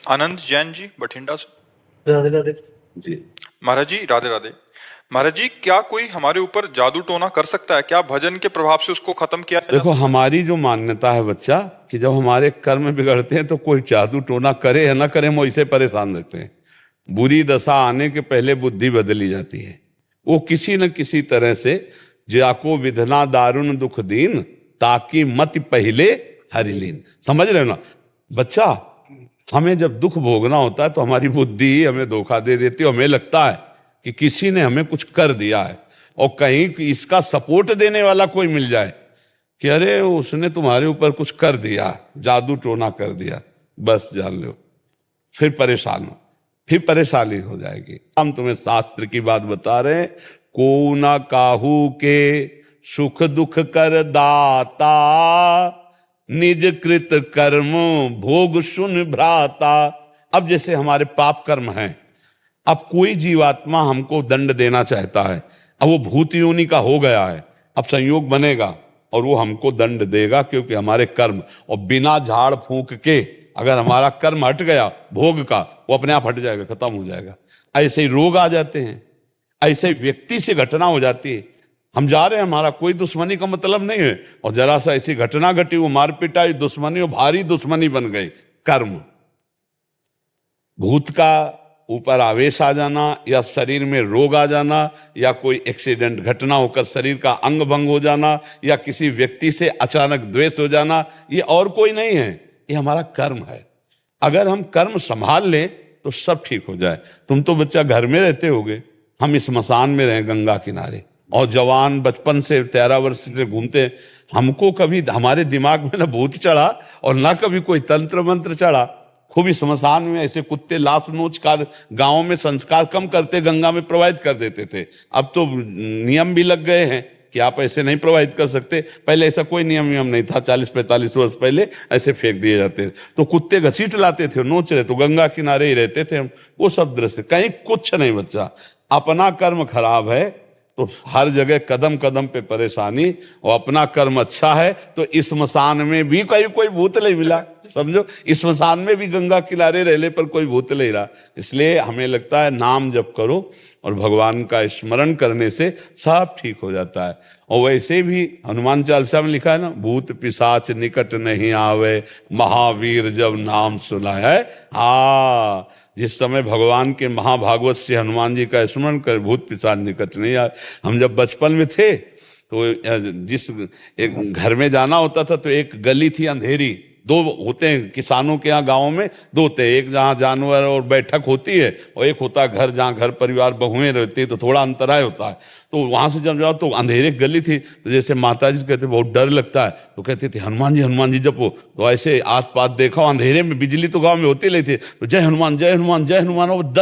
आनंद जैन जी बठिंडा से। राधे राधे जी। महाराज जी राधे राधे। महाराज जी, क्या कोई हमारे ऊपर जादू टोना कर सकता है? क्या भजन के प्रभाव से उसको खत्म किया जा देखो, हमारी जो मान्यता है बच्चा, कि जब हमारे कर्म बिगड़ते हैं तो कोई जादू टोना करे या ना करे, हम वैसे परेशान रहते हैं। बुरी दशा आने के पहले बुद्धि बदली जाती है। वो किसी न किसी तरह से जाको विधना दारुण दुख दीन, ताकि मत पहले हरिलीन। समझ रहे हो ना बच्चा? हमें जब दुख भोगना होता है तो हमारी बुद्धि ही हमें धोखा दे देती है। हमें लगता है कि किसी ने हमें कुछ कर दिया है, और कहीं इसका सपोर्ट देने वाला कोई मिल जाए कि अरे उसने तुम्हारे ऊपर कुछ कर दिया, जादू टोना कर दिया, बस जान लो फिर परेशान हो, फिर परेशानी हो जाएगी। हम तुम्हें शास्त्र की बात बता रहे हैं, को ना काहू के सुख दुख कर दाता, निज कृत कर्म भोग सुन भ्राता। अब जैसे हमारे पाप कर्म हैं, अब कोई जीवात्मा हमको दंड देना चाहता है, अब वो भूत योनि का हो गया है, अब संयोग बनेगा और वो हमको दंड देगा, क्योंकि हमारे कर्म, और बिना झाड़ फूंक के अगर हमारा कर्म हट गया भोग का, वो अपने आप हट जाएगा, खत्म हो जाएगा। ऐसे ही रोग आ जाते हैं, ऐसे व्यक्ति से घटना हो जाती है। हम जा रहे हैं, हमारा कोई दुश्मनी का मतलब नहीं है, और जरा सा ऐसी घटना घटी, वो मार पिटाई, दुश्मनी, और भारी दुश्मनी बन गई। कर्म, भूत का ऊपर आवेश आ जाना, या शरीर में रोग आ जाना, या कोई एक्सीडेंट घटना होकर शरीर का अंग भंग हो जाना, या किसी व्यक्ति से अचानक द्वेष हो जाना, ये और कोई नहीं है, ये हमारा कर्म है। अगर हम कर्म संभाल लें तो सब ठीक हो जाए। तुम तो बच्चा घर में रहते होगे, हम इस स्मशान में रहे गंगा किनारे, और जवान बचपन से 13 वर्ष से घूमते, हमको कभी हमारे दिमाग में ना भूत चढ़ा और ना कभी कोई तंत्र मंत्र चढ़ा। खूब इस स्मशान में ऐसे कुत्ते लाश नोच कर गाँव में संस्कार कम करते, गंगा में प्रवाहित कर देते थे। अब तो नियम भी लग गए हैं कि आप ऐसे नहीं प्रवाहित कर सकते। पहले ऐसा कोई नियम नहीं था, 40-45 वर्ष पहले ऐसे फेंक दिए जाते थे, तो कुत्ते घसीट लाते थे, नोच रहे, तो गंगा किनारे ही रहते थे हम। वो सब दृश्य कहीं कुछ नहीं बच्चा। अपना कर्म खराब है तो हर जगह कदम कदम पे परेशानी, और अपना कर्म अच्छा है तो इस स्मशान में भी कोई भूत नहीं मिला। समझो, इस स्मशान में भी गंगा किनारे रहने पर कोई भूत नहीं रहा। इसलिए हमें लगता है नाम जप करो और भगवान का स्मरण करने से सब ठीक हो जाता है। और वैसे भी हनुमान चालीसा में लिखा है ना, भूत पिशाच निकट नहीं आवे, महावीर जब नाम सुना है। हाँ, जिस समय भगवान के महाभागवत से हनुमान जी का स्मरण कर, भूत पिशाच निकट नहीं आए। हम जब बचपन में थे तो जिस एक घर में जाना होता था तो एक गली थी अंधेरी, दो होते हैं किसानों के यहाँ गाँव में, दो होते हैं, एक जहाँ जानवर और बैठक होती है, और एक होता है घर जहाँ घर परिवार बहुएं रहती है, तो थोड़ा अंतराय होता है। तो वहां से जब जाओ तो अंधेरे गली थी, तो जैसे माता जी कहते बहुत डर लगता है, तो कहते थे हनुमान जी जपो। तो ऐसे आस पास देखा, अंधेरे में बिजली तो गांव में होती नहीं थी, तो जय हनुमान जय हनुमान जय हनुमान, और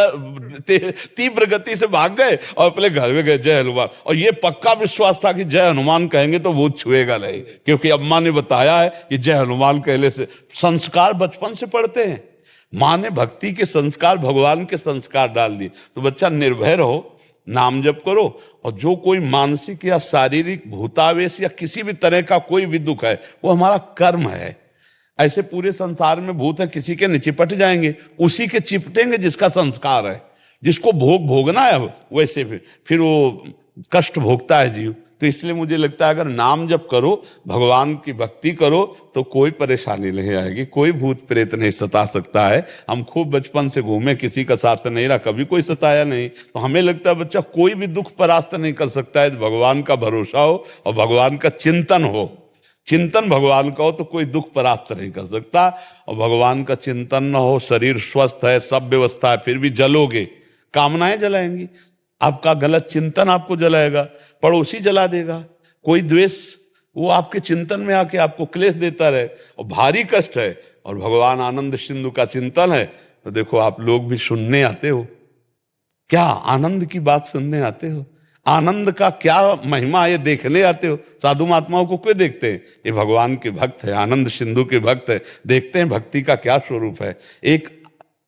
तीव्र गति से भाग गए और अपने घर में गए जय हनुमान। और ये पक्का विश्वास था कि जय हनुमान कहेंगे तो भूत छुएगा नहीं, क्योंकि अम्मा ने बताया है कि जय हनुमान कहने से संस्कार बचपन से पढ़ते हैं। माँ ने भक्ति के संस्कार, भगवान के संस्कार डाल दिए। तो बच्चा निर्भय रहो, नाम जप करो, और जो कोई मानसिक या शारीरिक भूतावेश या किसी भी तरह का कोई भी दुख है, वो हमारा कर्म है। ऐसे पूरे संसार में भूत है, किसी के निचिपट जाएंगे, उसी के चिपटेंगे जिसका संस्कार है, जिसको भोगना है, वैसे फिर वो कष्ट भोगता है जीव। तो इसलिए मुझे लगता है अगर नाम जप करो, भगवान की भक्ति करो, तो कोई परेशानी नहीं आएगी, कोई भूत प्रेत नहीं सता सकता है। हम खूब बचपन से घूमे, किसी का साथ नहीं रहा, कभी कोई सताया नहीं। तो हमें लगता है बच्चा कोई भी दुख परास्त नहीं कर सकता है, भगवान का भरोसा हो और भगवान का चिंतन हो। चिंतन भगवान का हो तो कोई दुख परास्त नहीं कर सकता। और भगवान का चिंतन न हो, शरीर स्वस्थ है, सब व्यवस्था है, फिर भी जलोगे, कामनाएं जलाएंगी, आपका गलत चिंतन आपको जलाएगा, पड़ोसी जला देगा, कोई द्वेष वो आपके चिंतन में आके आपको क्लेश देता रहे, और भारी कष्ट है। और भगवान आनंद सिंधु का चिंतन है, तो देखो आप लोग भी सुनने आते हो, क्या आनंद की बात सुनने आते हो, आनंद का क्या महिमा ये देखने आते हो। साधु महात्माओं को क्यों देखते हैं? ये भगवान के भक्त है, आनंद सिंधु के भक्त है, देखते हैं भक्ति का क्या स्वरूप है। एक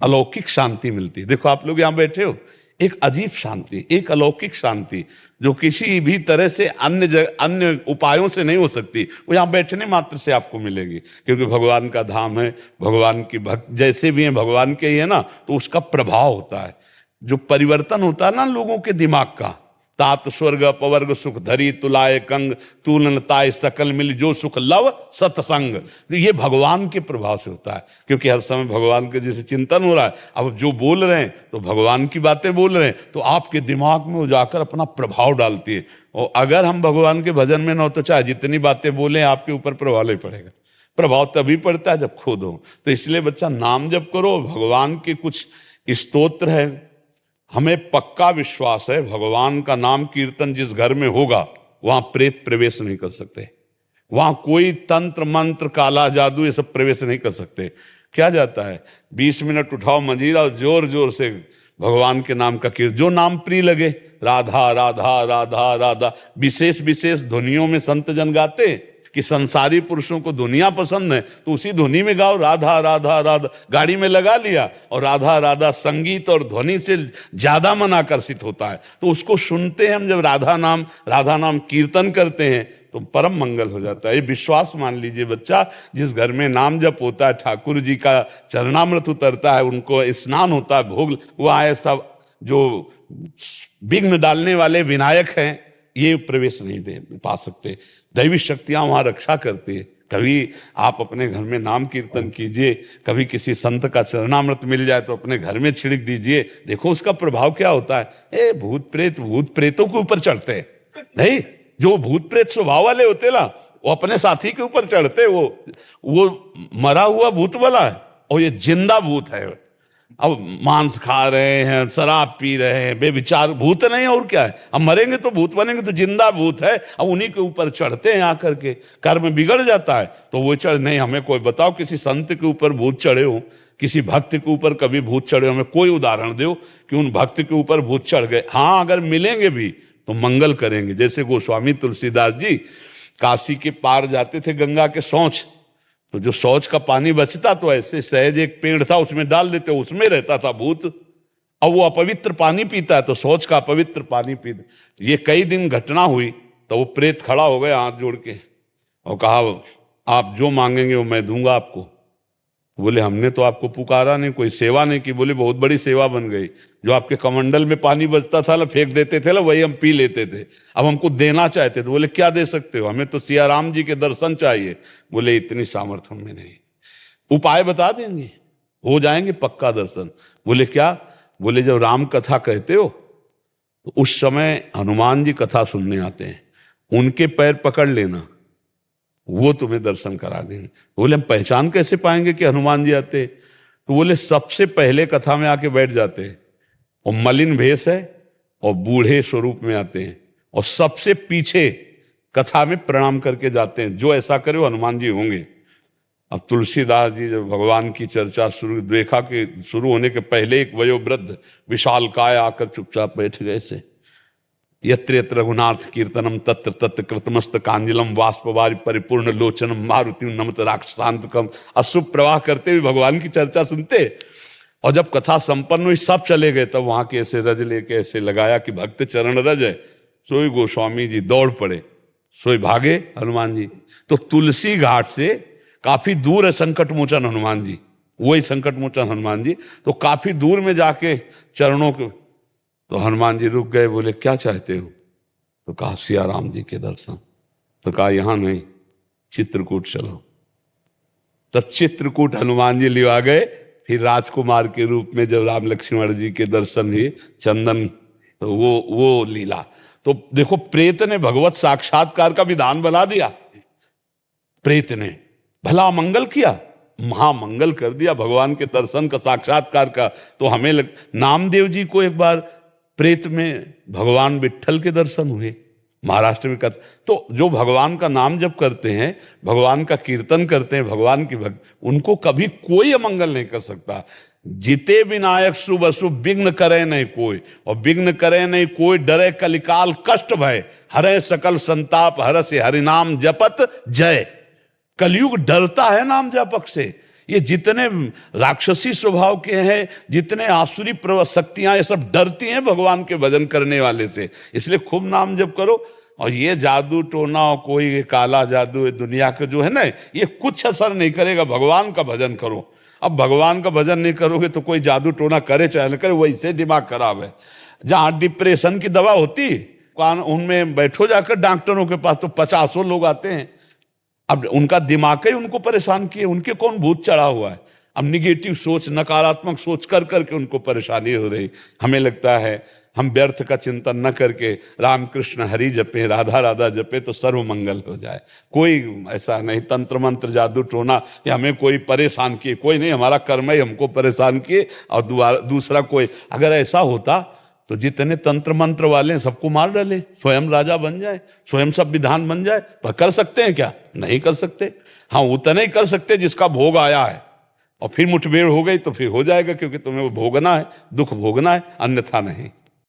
अलौकिक शांति मिलती है। देखो आप लोग यहाँ बैठे हो, एक अजीब शांति, एक अलौकिक शांति जो किसी भी तरह से अन्य उपायों से नहीं हो सकती, वो यहाँ बैठने मात्र से आपको मिलेगी। क्योंकि भगवान का धाम है, भगवान की भक्त जैसे भी हैं भगवान के ही है ना, तो उसका प्रभाव होता है, जो परिवर्तन होता है ना लोगों के दिमाग का। तात स्वर्ग अपवर्ग सुख धरी तुलाए कंग, तूलन ताय सकल मिल जो सुख लव सत्संग। ये भगवान के प्रभाव से होता है, क्योंकि हर समय भगवान के जैसे चिंतन हो रहा है, अब जो बोल रहे हैं तो भगवान की बातें बोल रहे हैं, तो आपके दिमाग में वो जाकर अपना प्रभाव डालती है। और अगर हम भगवान के भजन में न हो तो चाहे जितनी बातें बोले आपके ऊपर प्रभाव नहीं पड़ेगा। प्रभाव तभी पड़ता है जब खुद हो। तो इसलिए बच्चा नाम जप करो, भगवान के कुछ स्तोत्र है, हमें पक्का विश्वास है भगवान का नाम कीर्तन जिस घर में होगा वहां प्रेत प्रवेश नहीं कर सकते, वहां कोई तंत्र मंत्र काला जादू ये सब प्रवेश नहीं कर सकते। क्या जाता है 20 मिनट उठाओ मंजीरा और जोर जोर से भगवान के नाम का कीर्तन, जो नाम प्रिय लगे, राधा राधा राधा राधा। विशेष विशेष ध्वनियों में संत जन गाते कि संसारी पुरुषों को दुनिया पसंद है तो उसी ध्वनि में गाओ राधा राधा राधा। गाड़ी में लगा लिया और राधा राधा, संगीत और ध्वनि से ज्यादा मन आकर्षित होता है, तो उसको सुनते हैं हम। जब राधा नाम कीर्तन करते हैं तो परम मंगल हो जाता है। ये विश्वास मान लीजिए बच्चा, जिस घर में नाम जप होता है, ठाकुर जी का चरणामृत उतरता है, उनको स्नान होता है, भोग, वो आए सब जो विघ्न डालने वाले विनायक हैं, ये प्रवेश नहीं दे पा सकते। दैवी शक्तियां वहां रक्षा करती है। कभी आप अपने घर में नाम कीर्तन कीजिए, कभी किसी संत का चरणामृत मिल जाए तो अपने घर में छिड़क दीजिए, देखो उसका प्रभाव क्या होता है। भूत प्रेतों के ऊपर चढ़ते नहीं, जो भूत प्रेत स्वभाव वाले होते ना, वो अपने साथी के ऊपर चढ़ते, वो मरा हुआ भूत वाला है और ये जिंदा भूत है। अब मांस खा रहे हैं, शराब पी रहे हैं, बेविचार भूत नहीं और क्या है। अब मरेंगे तो भूत बनेंगे, तो जिंदा भूत है। अब उन्हीं के ऊपर चढ़ते हैं आकर के, कर्म बिगड़ जाता है तो वो चढ़ नहीं। हमें कोई बताओ किसी संत के ऊपर भूत चढ़े हो, किसी भक्त के ऊपर कभी भूत चढ़े हो, हमें कोई उदाहरण दो कि उन भक्त के ऊपर भूत चढ़ गए। हाँ, अगर मिलेंगे भी तो मंगल करेंगे। जैसे गोस्वामी तुलसीदास जी काशी के पार जाते थे गंगा के शौच, तो जो शौच का पानी बचता तो ऐसे सहज एक पेड़ था उसमें डाल देते, उसमें रहता था भूत। अब वो अपवित्र पानी पीता है तो शौच का अपवित्र पानी पीता। ये कई दिन घटना हुई तो वो प्रेत खड़ा हो गया हाथ जोड़ के और कहा आप जो मांगेंगे वो मैं दूंगा आपको। बोले हमने तो आपको पुकारा नहीं, कोई सेवा नहीं की। बोले बहुत बड़ी सेवा बन गई, जो आपके कमंडल में पानी बचता था ना, फेंक देते थे ना, वही हम पी लेते थे, अब हमको देना चाहते थे। बोले क्या दे सकते हो? हमें तो सिया राम जी के दर्शन चाहिए। बोले इतनी सामर्थ्य में नहीं, उपाय बता देंगे, हो जाएंगे पक्का दर्शन। बोले क्या? बोले जब राम कथा कहते हो तो उस समय हनुमान जी कथा सुनने आते हैं, उनके पैर पकड़ लेना, वो तुम्हें दर्शन करा देंगे। बोले हम पहचान कैसे पाएंगे कि हनुमान जी आते? तो बोले सबसे पहले कथा में आके बैठ जाते हैं और मलिन भेष है और बूढ़े स्वरूप में आते हैं और सबसे पीछे कथा में प्रणाम करके जाते हैं। जो ऐसा करे वो हनुमान जी होंगे। अब तुलसीदास जी जब भगवान की चर्चा शुरू देखा कि शुरू होने के पहले एक वयोवृद्ध विशाल काय आकर चुपचाप बैठ गए से, यत्र यत्र रघुनाथ कीर्तनम तत्र तत्र कृतमस्त कांजलम वाष्पवारि परिपूर्ण लोचनम मारुति नमत राक्षसांतकम। अशुभ प्रवाह करते हुए भगवान की चर्चा सुनते। और जब कथा संपन्न हुई सब चले गए, तब वहां के ऐसे रज लेके ऐसे लगाया कि भक्त चरण रज है। सोई गोस्वामी जी दौड़ पड़े, सोई भागे हनुमान जी। तो तुलसी घाट से काफी दूर है संकट मोचन हनुमान जी, वही संकट मोचन हनुमान जी। तो काफी दूर में जाके चरणों के, तो हनुमान जी रुक गए। बोले क्या चाहते हो? तो कहा सिया राम जी के दर्शन। तो कहा यहां नहीं, चित्रकूट चलो। तब चित्रकूट हनुमान जी लिवा गए। फिर राजकुमार के रूप में जब राम लक्ष्मण जी के दर्शन हुए, चंदन, तो वो लीला। तो देखो प्रेत ने भगवत साक्षात्कार का विधान बना दिया। प्रेत ने भला मंगल किया, महामंगल कर दिया भगवान के दर्शन का, साक्षात्कार का। तो हमें नामदेव जी को एक बार प्रेत में भगवान विट्ठल के दर्शन हुए महाराष्ट्र में। तो जो भगवान का नाम जप करते हैं, भगवान का कीर्तन करते हैं, भगवान की भक्त, उनको कभी कोई अमंगल नहीं कर सकता। जिते विनायक शुभ अशुभ विघ्न करे नहीं कोई, और विघ्न करे नहीं कोई, डरे कलिकाल कष्ट भय, हरे सकल संताप हरस हरिनाम जपत जय। कलयुग डरता है नाम जपक से ये जितने राक्षसी स्वभाव के हैं, जितने आसुरी शक्तियां, ये सब डरती हैं भगवान के भजन करने वाले से। इसलिए खूब नाम जप करो। और ये जादू टोना और कोई काला जादू दुनिया के जो है ना, ये कुछ असर नहीं करेगा। भगवान का भजन करो। अब भगवान का भजन नहीं करोगे तो कोई जादू टोना करे चाहे न करे, वैसे दिमाग खराब है। जहां डिप्रेशन की दवा होती, उनमें बैठो जाकर डॉक्टरों के पास, तो 50 लोग आते हैं। अब उनका दिमाग ही उनको परेशान किए, उनके कौन भूत चढ़ा हुआ है। अब निगेटिव सोच, नकारात्मक सोच कर करके उनको परेशानी हो रही। हमें लगता है हम व्यर्थ का चिंतन न करके राम कृष्ण हरि जपे, राधा राधा जपे तो सर्व मंगल हो जाए। कोई ऐसा नहीं तंत्र मंत्र जादू टोना कि हमें कोई परेशान किए, कोई नहीं। हमारा कर्म ही हमको परेशान किए, और दूसरा कोई। अगर ऐसा होता तो जितने तंत्र मंत्र वाले हैं सबको मार डाले, स्वयं राजा बन जाए, स्वयं सब विधान बन जाए। पर कर सकते हैं क्या? नहीं कर सकते। हाँ, उतना ही कर सकते जिसका भोग आया है, और फिर मुठभेड़ हो गई तो फिर हो जाएगा, क्योंकि तुम्हें वो भोगना है, दुख भोगना है, अन्यथा नहीं।